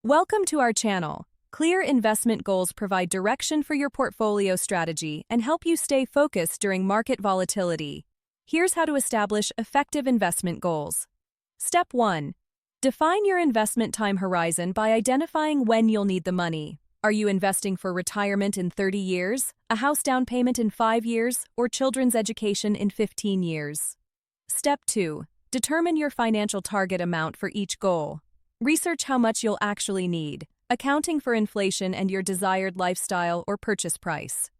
Welcome to our channel. Clear investment goals provide direction for your portfolio strategy and help you stay focused during market volatility. Here's how to establish effective investment goals. Step 1. Define your investment time horizon by identifying when you'll need the money. Are you investing for retirement in 30 years, a house down payment in 5 years, or children's education in 15 years? Step 2. Determine your financial target amount for each goal. Research how much you'll actually need, accounting for inflation and your desired lifestyle or purchase price.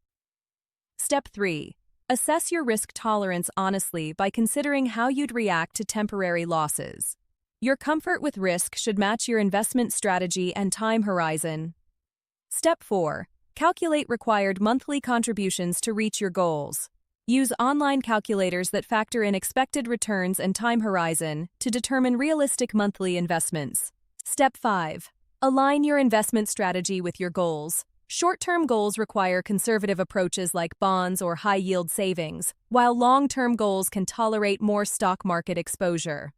Step 3. Assess your risk tolerance honestly by considering how you'd react to temporary losses. Your comfort with risk should match your investment strategy and time horizon. Step 4. Calculate required monthly contributions to reach your goals. Use online calculators that factor in expected returns and time horizon to determine realistic monthly investments. Step 5. Align your investment strategy with your goals. Short-term goals require conservative approaches like bonds or high-yield savings, while long-term goals can tolerate more stock market exposure.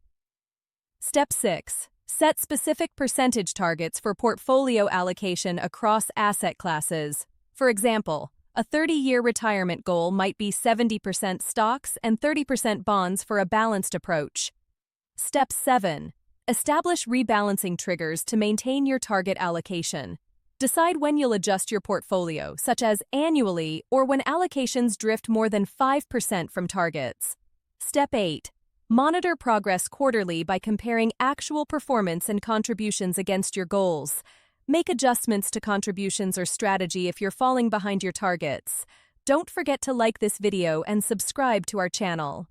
Step 6. Set specific percentage targets for portfolio allocation across asset classes. For example, a 30-year retirement goal might be 70% stocks and 30% bonds for a balanced approach. Step 7. Establish rebalancing triggers to maintain your target allocation. Decide when you'll adjust your portfolio, such as annually or when allocations drift more than 5% from targets. Step 8. Monitor progress quarterly by comparing actual performance and contributions against your goals. Make adjustments to contributions or strategy if you're falling behind your targets. Don't forget to like this video and subscribe to our channel.